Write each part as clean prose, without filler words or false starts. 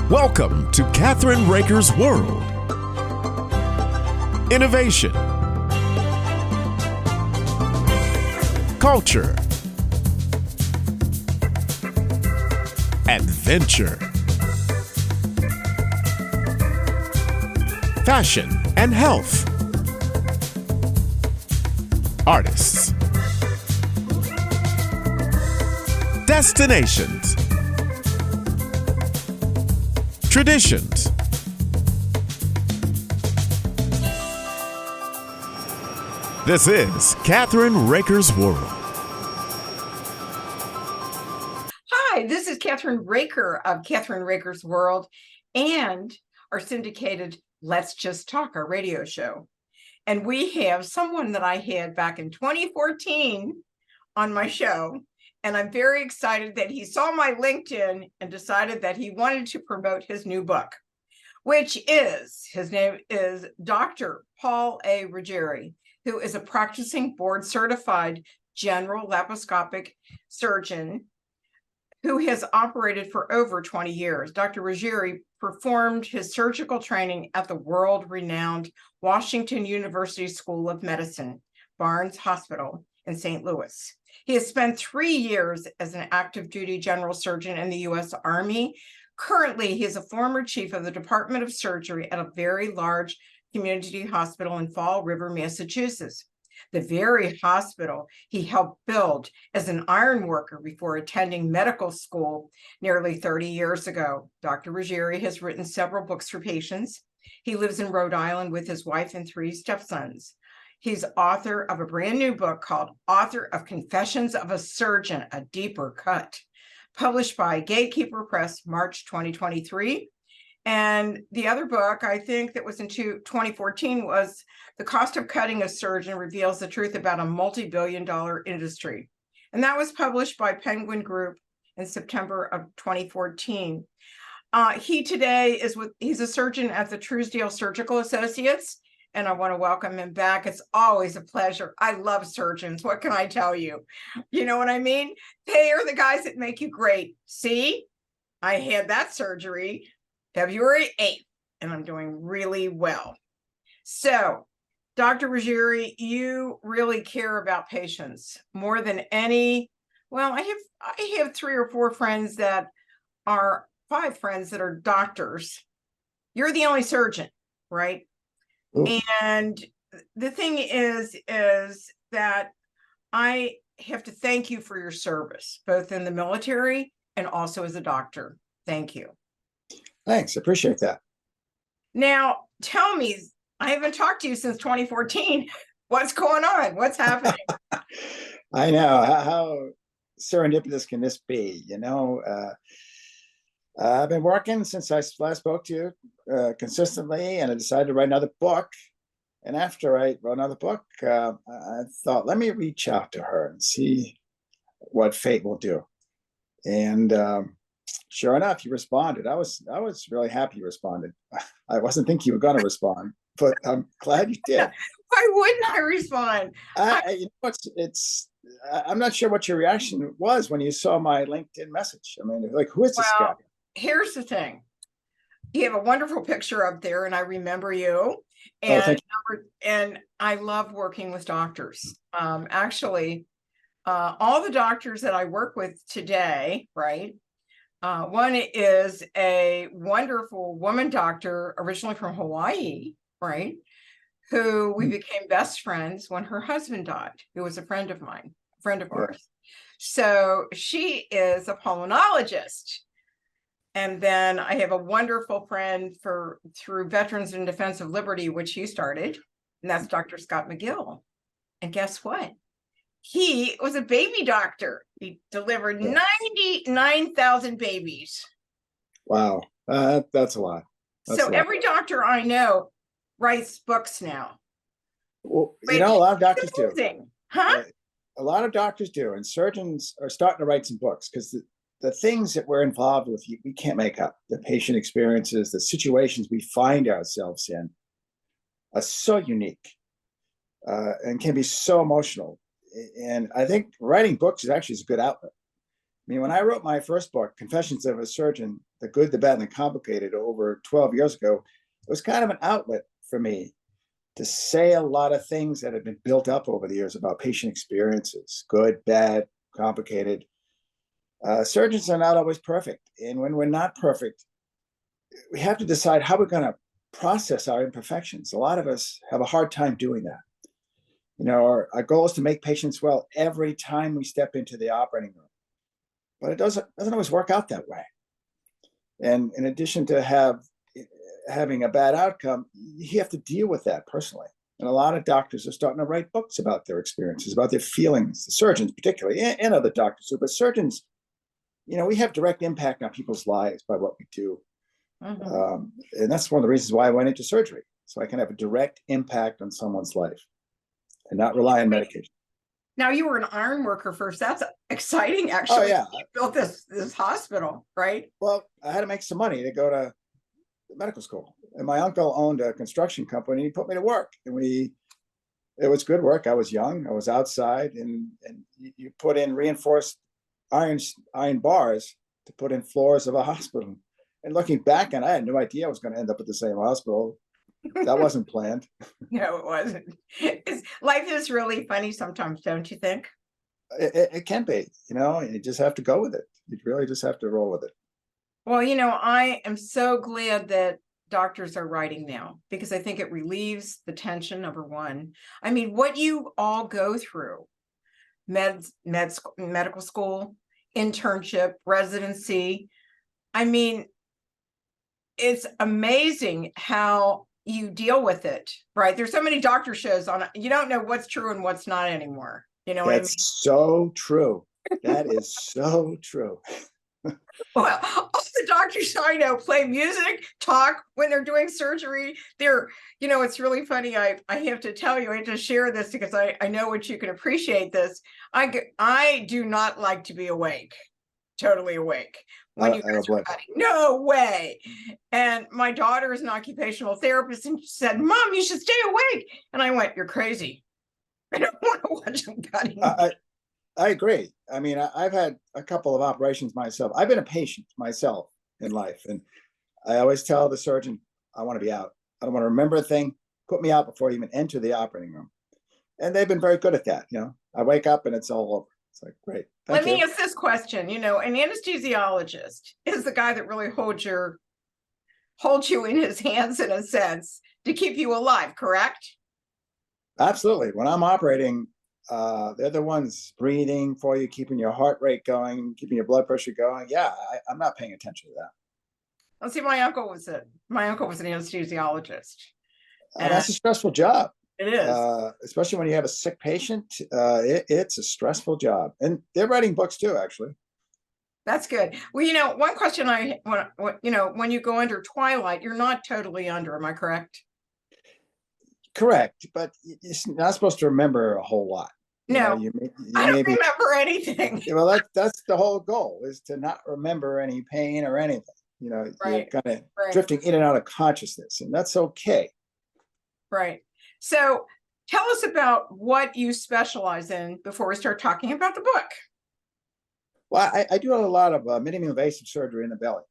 Welcome to Kathryn Raaker's World. Innovation, culture, adventure, fashion and health, artists, destinations, traditions. This is Kathryn Raaker's World. Hi, this is Kathryn Raaker of Kathryn Raaker's World and our syndicated Let's Just Talk, our radio show. And we have someone that I had back in 2014 on my show. And I'm very excited that he saw my LinkedIn and decided that he wanted to promote his new book, which is, his name is Dr. Paul A. Ruggieri, who is a practicing board-certified general laparoscopic surgeon who has operated for over 20 years. Dr. Ruggieri performed his surgical training at the world-renowned Washington University School of Medicine, Barnes Hospital in St. Louis. He has spent 3 years as an active duty general surgeon in the U.S. Army. Currently, he is a former chief of the Department of Surgery at a very large community hospital in Fall River, Massachusetts. The very hospital he helped build as an iron worker before attending medical school nearly 30 years ago. Dr. Ruggieri has written several books for patients. He lives in Rhode Island with his wife and 3 stepsons. He's author of a brand new book called Author of Confessions of a Surgeon, A Deeper Cut, published by Gatekeeper Press, March 2023. And the other book, I think that was in 2014, was The Cost of Cutting a Surgeon Reveals the Truth About a Multi-Billion-Dollar Industry. And that was published by Penguin Group in September of 2014. He's a surgeon at the Steward Surgical Associates, and I want to welcome him back. It's always a pleasure. I love surgeons. What can I tell you? You know what I mean? They are the guys that make you great. See, I had that surgery February 8th, and I'm doing really well. So, Dr. Ruggieri, you really care about patients more than any. Well, I have 3 or 4 friends that are 5 friends that are doctors. You're the only surgeon, right? Ooh. And the thing is that I have to thank you for your service, both in the military and also as a doctor. Thank you. Thanks. I appreciate that. Now, tell me, I haven't talked to you since 2014. What's going on? What's happening? I know. How serendipitous can this be? You know, I've been working since I last spoke to you consistently, and I decided to write another book. And after I wrote another book, I thought, let me reach out to her and see what fate will do. And sure enough, you responded. I was really happy you responded. I wasn't thinking you were going to respond, but I'm glad you did. Why wouldn't I respond? You know, I'm not sure what your reaction was when you saw my LinkedIn message. I mean, like, who is this guy? Here's the thing. You have a wonderful picture up there, and I remember you. And, and I love working with doctors. Actually, all the doctors that I work with today, right? One is a wonderful woman doctor, originally from Hawaii, right? Who we became best friends when her husband died, who was a friend of mine, a friend of ours. So she is a pulmonologist. And then I have a wonderful friend through Veterans in Defense of Liberty, which he started, and that's Dr. Scott McGill. And guess what? He was a baby doctor. He delivered 99,000 babies. Wow, that's a lot. So every doctor I know writes books now. Well, you know, a lot of doctors do. Huh? A lot of doctors do, and surgeons are starting to write some books because the things that we're involved with, we can't make up. The patient experiences, the situations we find ourselves in are so unique and can be so emotional. And I think writing books is actually a good outlet. mean, when I wrote my first book, Confessions of a Surgeon, The Good, the Bad, and the Complicated, over 12 years ago, it was kind of an outlet for me to say a lot of things that had been built up over the years about patient experiences, good, bad, complicated. Surgeons are not always perfect. And when we're not perfect, we have to decide how we're going to process our imperfections. A lot of us have a hard time doing that. You know, our goal is to make patients well every time we step into the operating room. But it doesn't always work out that way. And in addition to having a bad outcome, you have to deal with that personally. And a lot of doctors are starting to write books about their experiences, about their feelings, the surgeons particularly, and other doctors too. But surgeons, you know, we have direct impact on people's lives by what we do. And that's one of the reasons why I went into surgery, so I can have a direct impact on someone's life and not rely on medication. Now, you were an iron worker first. That's exciting, actually. Oh, yeah. You built this hospital, right? Well, I had to make some money to go to medical school. And my uncle owned a construction company. He put me to work. And it was good work. I was young. I was outside. And you put in reinforced iron bars to put in floors of a hospital. And looking back, and I had no idea I was going to end up at the same hospital. That wasn't planned. No, it wasn't. Life is really funny sometimes, don't you think? It can be, you know, you just have to go with it. You really just have to roll with it. Well, you know, I am so glad that doctors are writing now, because I think it relieves the tension, number one. I mean, what you all go through, medical school, internship, residency. I mean, it's amazing how you deal with it, right? There's so many doctor shows on, you don't know what's true and what's not anymore. You know what I mean? That's so true. That is so true. Well, all the doctors I know play music, talk when they're doing surgery. They're, you know, it's really funny. I have to tell you, I have to share this because I know what you can appreciate this. I do not like to be awake, totally awake. When you guys are cutting. No way. And my daughter is an occupational therapist, and she said, Mom, you should stay awake. And I went, you're crazy. I don't want to watch them cutting. I agree. I mean, I've had a couple of operations myself. I've been a patient myself in life. And I always tell the surgeon, I want to be out. I don't want to remember a thing. Put me out before I even enter the operating room. And they've been very good at that. You know, I wake up and it's all over. It's like, great. Let me ask this question. You know, an anesthesiologist is the guy that really holds you in his hands, in a sense, to keep you alive, correct? Absolutely. When I'm operating, they're the ones breathing for you, keeping your heart rate going, keeping your blood pressure going. Yeah, I'm not paying attention to that. Well, see, my uncle was an anesthesiologist. That's a stressful job. It is. Especially when you have a sick patient. It's a stressful job. And they're writing books too, actually. That's good. Well, you know, one question I want, you know, when you go under twilight, you're not totally under, am I correct? Correct. But you're not supposed to remember a whole lot. No, I don't remember anything. Well, that's the whole goal, is to not remember any pain or anything. You know, right. You're kind of drifting in and out of consciousness, and that's okay. Right. So tell us about what you specialize in before we start talking about the book. Well, I do a lot of minimally invasive surgery in the belly.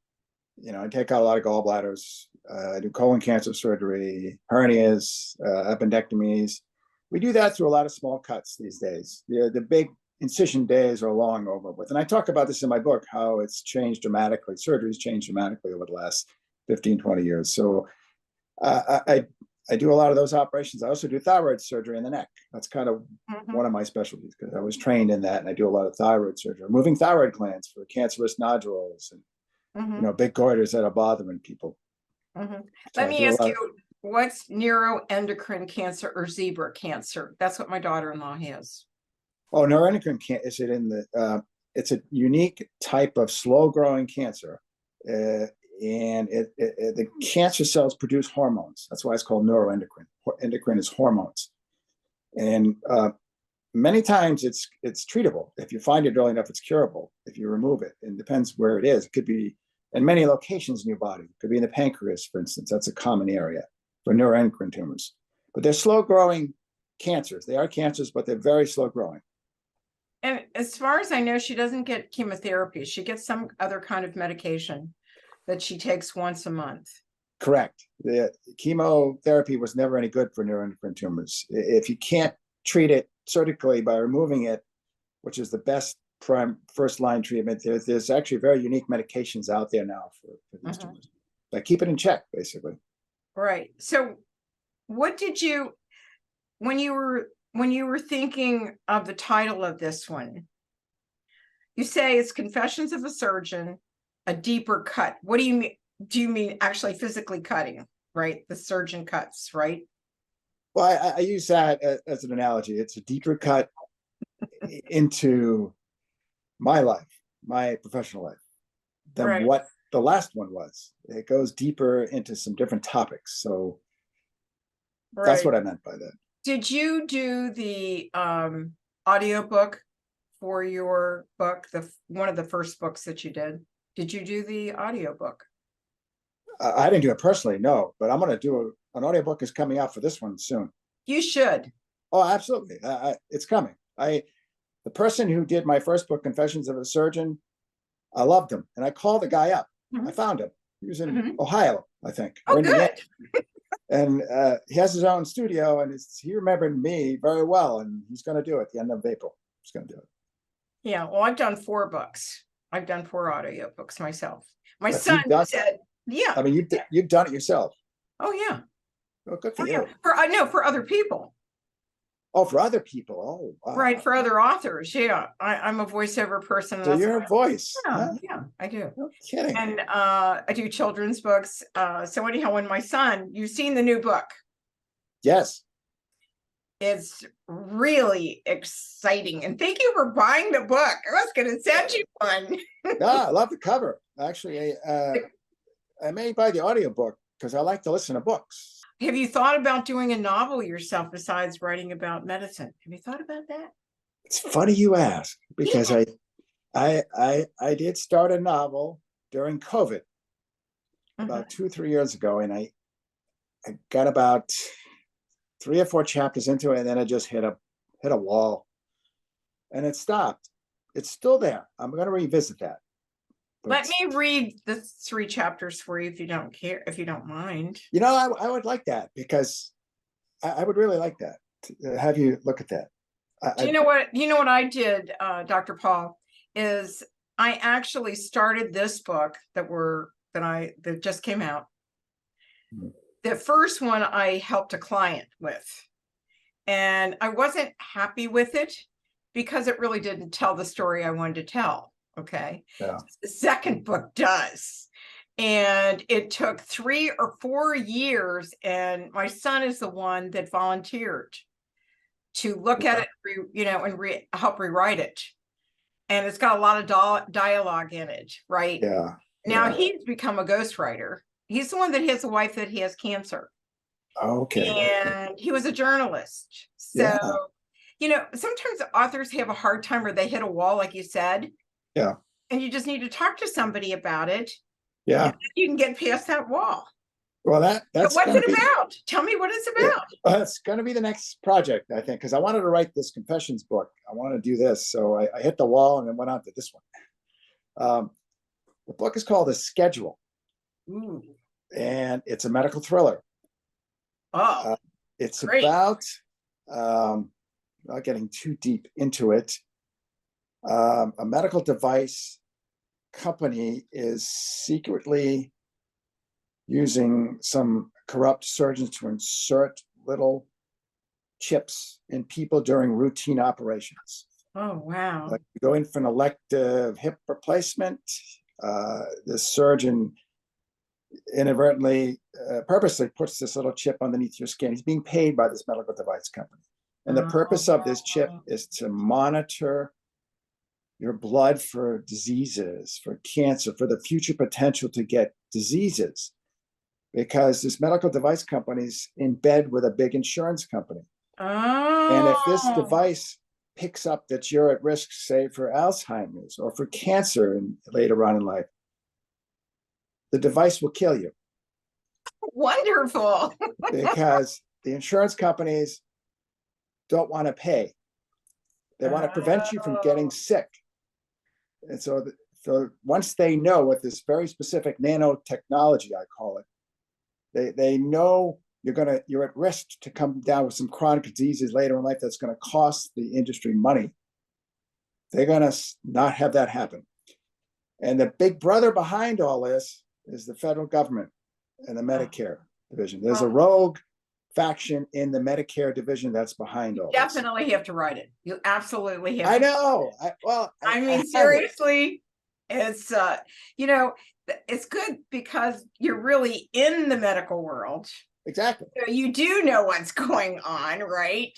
You know, I take out a lot of gallbladders. I do colon cancer surgery, hernias, appendectomies. We do that through a lot of small cuts these days. The big incision days are long over with. And I talk about this in my book, how it's changed dramatically. Surgery's changed dramatically over the last 15, 20 years. So I do a lot of those operations. I also do thyroid surgery in the neck. That's kind of one of my specialties, because I was trained in that, and I do a lot of thyroid surgery, removing thyroid glands for cancerous nodules and you know, big goiters that are bothering people. So let me ask you, what's neuroendocrine cancer or zebra cancer? That's what my daughter-in-law has. Oh, neuroendocrine cancer is it in the? It's a unique type of slow-growing cancer. And the cancer cells produce hormones. That's why it's called neuroendocrine. Endocrine is hormones, and many times it's treatable. If you find it early enough, it's curable. If you remove it, and it depends where it is. It could be in many locations in your body. It could be in the pancreas, for instance. That's a common area for neuroendocrine tumors. But they're slow-growing cancers. They are cancers, but they're very slow-growing. And as far as I know, she doesn't get chemotherapy. She gets some other kind of medication that she takes once a month. Correct. The chemotherapy was never any good for neuroendocrine tumors. If you can't treat it surgically by removing it, which is the best first line treatment, there's actually very unique medications out there now for these tumors. But keep it in check, basically. Right. So what did you, when you were thinking of the title of this one, you say it's Confessions of a Surgeon, a Deeper Cut. What do you mean? Do you mean actually physically cutting, right? The surgeon cuts, right? Well, I use that as an analogy. It's a deeper cut into my life, my professional life, than what the last one was. It goes deeper into some different topics. So that's what I meant by that. Did you do the audiobook for your book, one of the first books that you did? Did you do the audiobook? I didn't do it personally, no, but I'm going to do an audiobook is coming out for this one soon. You should. Oh, absolutely. It's coming. The person who did my first book, Confessions of a Surgeon, I loved him. And I called the guy up. I found him. He was in Ohio, I think. Oh, good. And he has his own studio, and he remembered me very well. And he's going to do it at the end of April. He's going to do it. Yeah. Well, I've done 4 books. I've done 4 audiobooks myself. My son said, yeah. I mean, you've done it yourself. Oh, yeah. Oh, good for you. Yeah. For other people. Oh, for other people. Oh, wow. Right. For other authors. Yeah. I'm a voiceover person. So you're a voice. Yeah, yeah, I do. No kidding. And I do children's books. So anyhow, when my son, you've seen the new book. Yes. It's really exciting. And thank you for buying the book. I was going to send you one. No, I love the cover. Actually, I may buy the audiobook because I like to listen to books. Have you thought about doing a novel yourself besides writing about medicine? Have you thought about that? It's funny you ask, because I did start a novel during COVID about 2 or 3 years ago, and I got about 3 or 4 chapters into it, and then I just hit a wall, and it stopped. It's still there. I'm going to revisit that. Let me read the 3 chapters for you if you don't care, if you don't mind. You know, I would like that, because I would really like that. To have you look at that. You know what I did, Dr. Paul, is I actually started this book that just came out. The first one I helped a client with, and I wasn't happy with it because it really didn't tell the story I wanted to tell. Okay. Yeah. The second book does. And it took 3 or 4 years. And my son is the one that volunteered to look at it, and help rewrite it. And it's got a lot of dialogue in it, right? Yeah. Now he's become a ghostwriter. He's the one that has a wife that has cancer. Okay. And he was a journalist. So, sometimes authors have a hard time, or they hit a wall, like you said. Yeah. And you just need to talk to somebody about it. Yeah. You can get past that wall. Well, that's what's it about? Tell me what it's about. It's going to be the next project, I think, because I wanted to write this confessions book. I want to do this. So I hit the wall and then went on to this one. The book is called The Schedule. Ooh. And it's a medical thriller. Oh, it's great. About, not getting too deep into it, a medical device company is secretly using some corrupt surgeons to insert little chips in people during routine operations. Oh, wow. Like you go in for an elective hip replacement, the surgeon inadvertently, purposely puts this little chip underneath your skin. He's being paid by this medical device company. And the purpose of this chip is to monitor your blood for diseases, for cancer, for the future potential to get diseases. Because this medical device company is in bed with a big insurance company. Oh. And if this device picks up that you're at risk, say, for Alzheimer's or for cancer and later on in life, the device will kill you. Wonderful. Because the insurance companies don't want to pay. They want to prevent you from getting sick. And so once they know what this very specific nanotechnology, I call it, they know you're at risk to come down with some chronic diseases later in life that's going to cost the industry money. They're going to not have that happen. And the big brother behind all this is the federal government and the Medicare division. There's a rogue faction in the Medicare division that's behind all this. Definitely have to write it. You absolutely have I to. know. I mean, seriously, it's it's good because you're really in the medical world. Exactly. So you do know what's going on, right?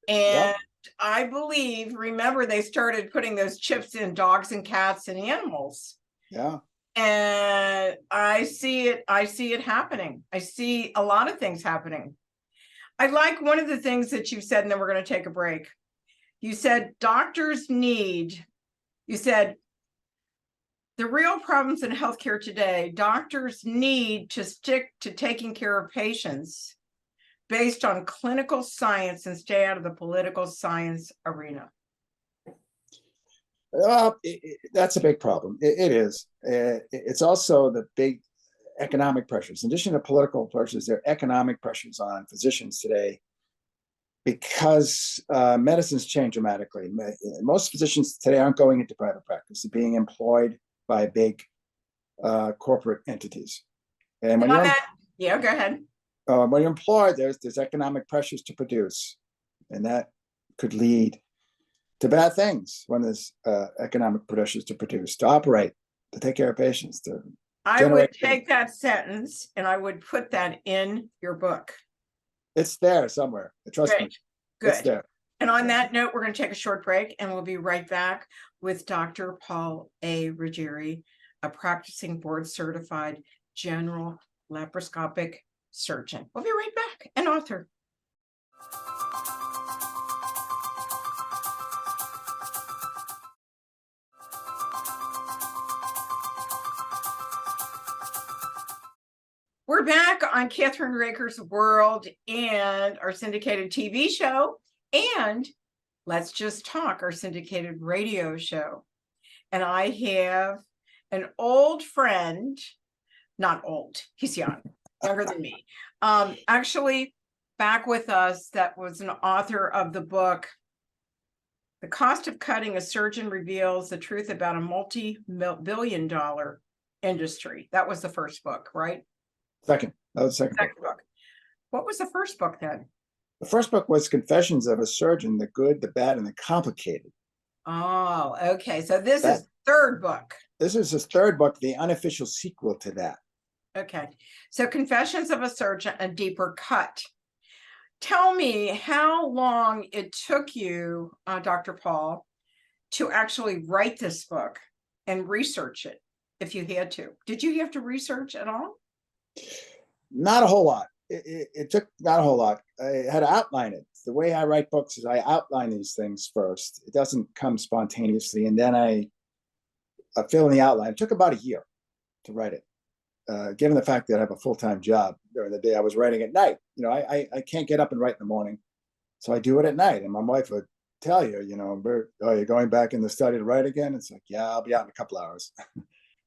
And I believe, remember, they started putting those chips in dogs and cats and animals. Yeah. And I see it happening. I see a lot of things happening. I like one of the things that you said, and then we're going to take a break. You said you said the real problems in healthcare today, doctors need to stick to taking care of patients based on clinical science and stay out of the political science arena. Well, that's a big problem. It is. It's also the big economic pressures. In addition to political pressures, there are economic pressures on physicians today because medicine's changed dramatically. Most physicians today aren't going into private practice. They're being employed by big corporate entities. And when go ahead. When you're employed, there's economic pressures to produce, and that could lead to bad things when there's economic pressures to produce, to operate, to take care of patients. I would take that sentence and I would put that in your book. It's there somewhere. Trust me. Good. It's there. And on that note, we're going to take a short break and we'll be right back with Dr. Paul A. Ruggieri, a practicing board certified general laparoscopic surgeon. We'll be right back, an author. We're back on Kathryn Raaker's World and our syndicated TV show, and Let's Just Talk, our syndicated radio show. And I have an old friend, not old, he's younger than me, actually back with us, that was an author of the book, The Cost of Cutting: A Surgeon Reveals the Truth About a Multi-Billion-Dollar Industry. That was the first book, right? Second. That was the second book. What was the first book then? The first book was Confessions of a Surgeon, the Good, the Bad, and the Complicated. Oh, okay. So this is third book. This is his third book, the unofficial sequel to that. Okay. So Confessions of a Surgeon, a Deeper Cut. Tell me how long it took you, Dr. Paul, to actually write this book and research it, if you had to. Did you have to research at all? Not a whole lot. It took not a whole lot. I had to outline it. The way I write books is I outline these things first. It doesn't come spontaneously, and then I fill in the outline. It took about a year to write it. Given the fact that I have a full-time job during the day, I was writing at night. I can't get up and write in the morning, so I do it at night. And my wife would tell you, you're going back in the study to write again? It's like, yeah, I'll be out in a couple hours.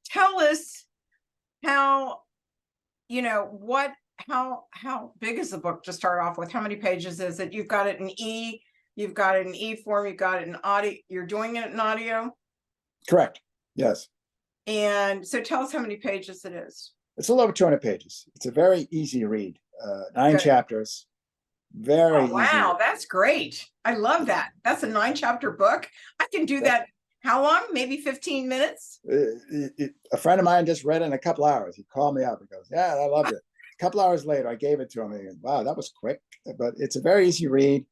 Tell us how big is the book to start off with? How many pages is it? You've got it in you've got it in e-form, you've got it in audio. You're doing it in audio? Correct. Yes. And so tell us how many pages it is. It's a little over 200 pages. It's a very easy read. 9 chapters. Very easy. Wow, that's great. I love that. That's a 9-chapter book. I can do that. How long? Maybe 15 minutes? A friend of mine just read it in a couple hours. He called me up and goes, yeah, I loved it. A couple hours later, I gave it to him. And he goes, wow, that was quick. But it's a very easy read.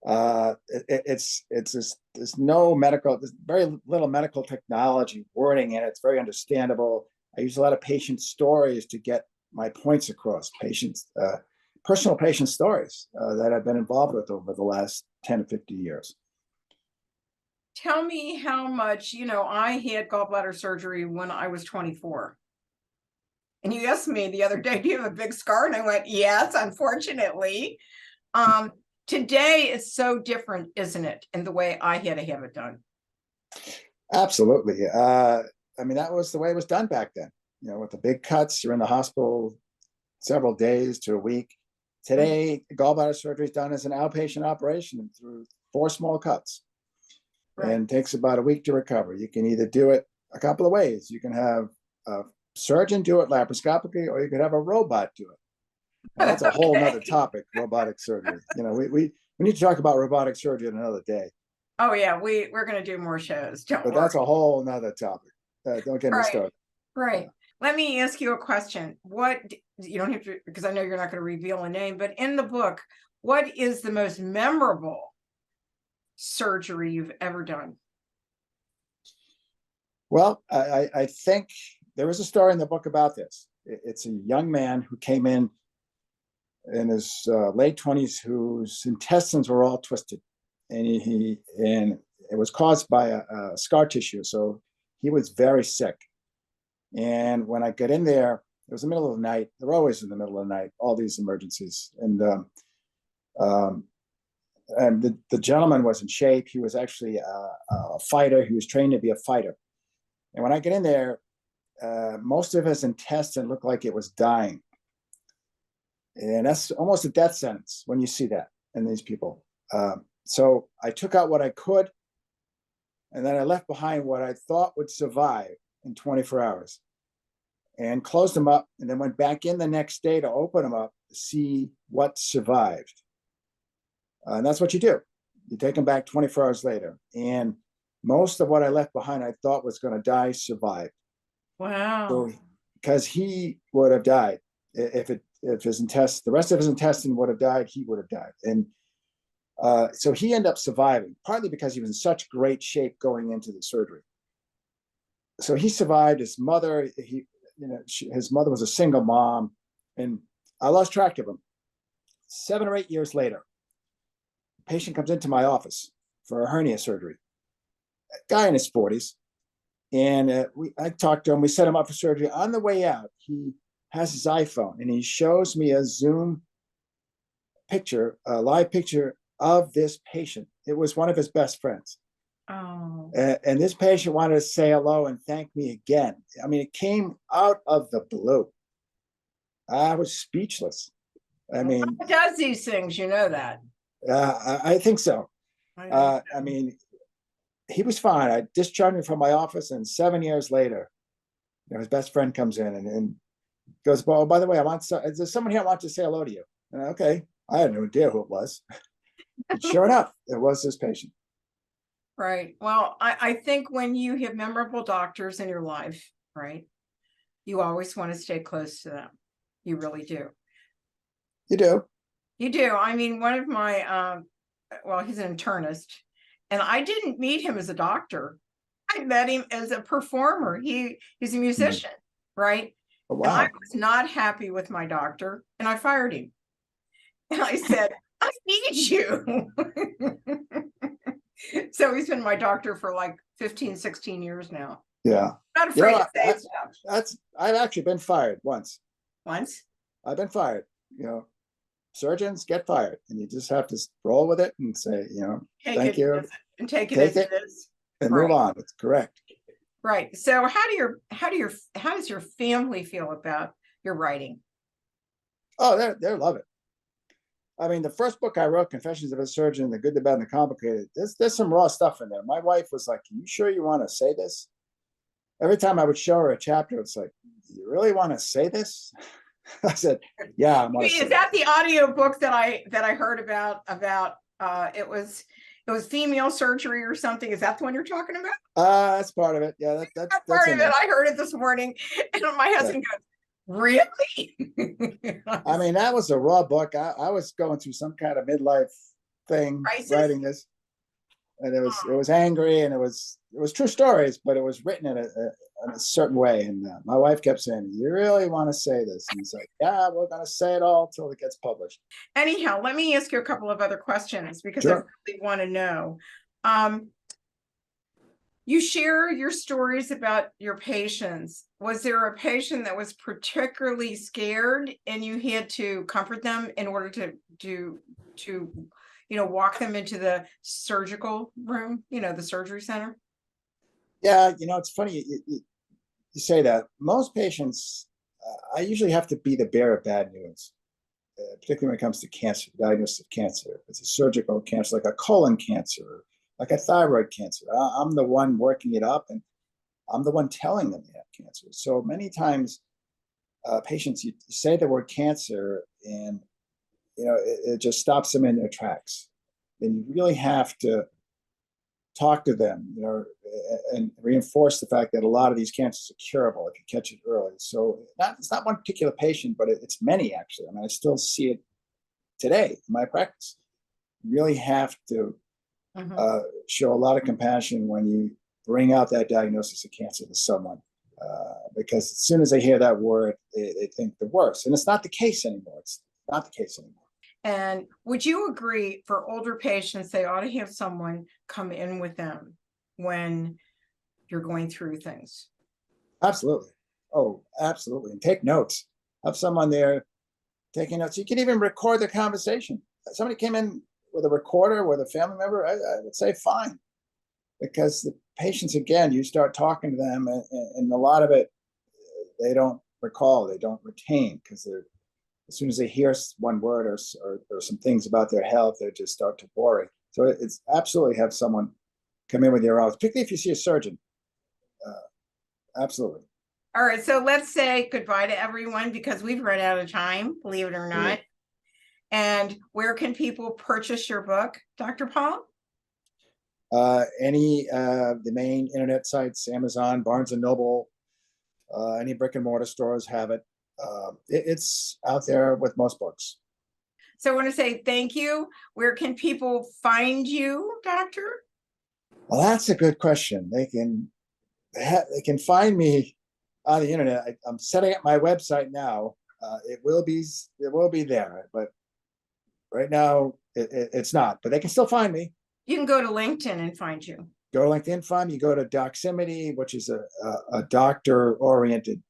It's just, there's very little medical technology wording in it. It's very understandable. I use a lot of patient stories to get my points across. Personal patient stories that I've been involved with over the last 10 to 50 years. Tell me how much, I had gallbladder surgery when I was 24. And you asked me the other day, do you have a big scar? And I went, yes, unfortunately. Today is so different, isn't it? In the way I had to have it done. Absolutely. I mean, that was the way it was done back then. You know, with the big cuts, you're in the hospital several days to a week. Today, gallbladder surgery is done as an outpatient operation through 4 small cuts, and takes about a week to recover. You can either do it a couple of ways. You can have a surgeon do it laparoscopically, or you could have a robot do it. Now, that's a whole nother topic, robotic surgery. You know, we need to talk about robotic surgery another day. Oh yeah, we're going to do more shows. Don't But worry. that's a whole nother topic. Don't get me started. Right. Let me ask you a question. What, you don't have to, because I know you're not going to reveal a name, but in the book, what is the most memorable surgery you've ever done? Well, I think there was a story in the book about this. It's a young man who came in his late 20s whose intestines were all twisted, and and it was caused by a scar tissue. So he was very sick. And when I got in there, it was the middle of the night. They're always in the middle of the night, all these emergencies. And the gentleman was in shape. He was actually a fighter. He was trained to be a fighter. And when I get in there, most of his intestine looked like it was dying. And that's almost a death sentence when you see that in these people. So I took out what I could, and then I left behind what I thought would survive in 24 hours, and closed them up, and then went back in the next day to open them up to see what survived. And that's what you do. You take them back 24 hours later. And most of what I left behind, I thought was going to die, survived. Wow. So, because he would have died if his intestine, the rest of his intestine would have died, he would have died. And so he ended up surviving, partly because he was in such great shape going into the surgery. So he survived. His mother, his mother was a single mom, and I lost track of him. 7 or 8 years later, a patient comes into my office for a hernia surgery. A guy in his 40s, and I talked to him. We set him up for surgery. On the way out, he has his iPhone, and he shows me a Zoom picture, a live picture of this patient. It was one of his best friends. Oh. And this patient wanted to say hello and thank me again. I mean, it came out of the blue. I was speechless. I mean, it does these things, you know that. I think so. I mean, he was fine. I discharged him from my office, and 7 years later, his best friend comes in and goes, "Well, by the way, is there someone here I want to say hello to you?" And okay, I had no idea who it was. But sure enough, it was this patient. Right. Well, I think when you have memorable doctors in your life, right, you always want to stay close to them. You really do. You do. You do. I mean, one of my, well, he's an internist, and I didn't meet him as a doctor. I met him as a performer. He's a musician, right? Oh, And I wow. was not happy with my doctor, and I fired him. And I said, I need you. So he's been my doctor for like 15, 16 years now. Yeah. Not afraid to say stuff. I've actually been fired once. Once? I've been fired. Surgeons get fired, and you just have to roll with it and say, thank you. And take it as it is. And move on. It's correct. Right. So how does your family feel about your writing? Oh, they love it. I mean, the first book I wrote, Confessions of a Surgeon, The Good, the Bad, and the Complicated, there's some raw stuff in there. My wife was like, "Are you sure you want to say this?" Every time I would show her a chapter, it's like, "You really want to say this?" I said, "Yeah, I want to say Is that the audio book that I heard about it was female surgery or something? Is that the one you're talking about? That's part of it. Yeah, that's part of it. I heard it this morning, and my husband goes, "Really?" I mean, that was a raw book. I was going through some kind of midlife thing, writing this, and it was angry, and it was true stories, but it was written in a certain way. And my wife kept saying, "You really want to say this?" And it's like, "Yeah, we're going to say it all till it gets published." Anyhow, let me ask you a couple of other questions, because Sure. I really want to know. You share your stories about your patients. Was there a patient that was particularly scared and you had to comfort them in order to walk them into the surgical room, the surgery center? Yeah, it's funny you say that. Most patients, I usually have to be the bearer of bad news, particularly when it comes to cancer, diagnosis of cancer. If it's a surgical cancer, like a colon cancer, like a thyroid cancer, I'm the one working it up, and I'm the one telling them they have cancer. So many times, patients, you say the word cancer, and it just stops them in their tracks. And you really have to talk to them, and reinforce the fact that a lot of these cancers are curable if you catch it early. So it's not one particular patient, but it's many actually. I mean, I still see it today in my practice. You really have to show a lot of compassion when you bring out that diagnosis of cancer to someone, because as soon as they hear that word, they think the worst. And it's not the case anymore. It's not the case anymore. And would you agree, for older patients, they ought to have someone come in with them when you're going through things? Absolutely. Oh, absolutely. And take notes. Have someone there taking notes. You can even record the conversation. If somebody came in with a recorder with a family member, I would say fine. Because the patients, again, you start talking to them, and a lot of it, they don't recall, they don't retain, because as soon as they hear one word or some things about their health, they just start to worry. So it's absolutely have someone come in with your office, particularly if you see a surgeon. Absolutely. All right, so let's say goodbye to everyone, because we've run out of time, believe it or not. And where can people purchase your book, Dr. Paul? Any the main internet sites, Amazon, Barnes and Noble, any brick and mortar stores have it. It's out there with most books. So I want to say thank you. Where can people find you, doctor? Well, that's a good question. They can find me on the internet. I'm setting up my website now. It will be there, but right now it's not. But they can still find me. You can go to LinkedIn and find you. Go to LinkedIn, find me. You go to Doximity, which is a doctor-oriented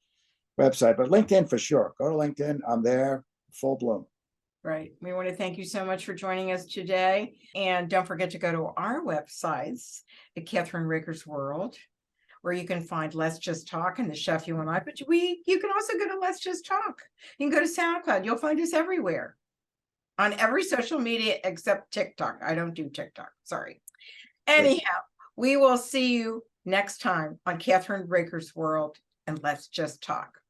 website, but LinkedIn for sure. Go to LinkedIn. I'm there, full bloom. Right. We want to thank you so much for joining us today. And don't forget to go to our websites at Kathryn Raaker's World, where you can find Let's Just Talk and the Chef You and I. But you can also go to Let's Just Talk. You can go to SoundCloud. You'll find us everywhere, on every social media except TikTok. I don't do TikTok. Sorry. Anyhow, we will see you next time on Kathryn Raaker's World, and Let's Just Talk.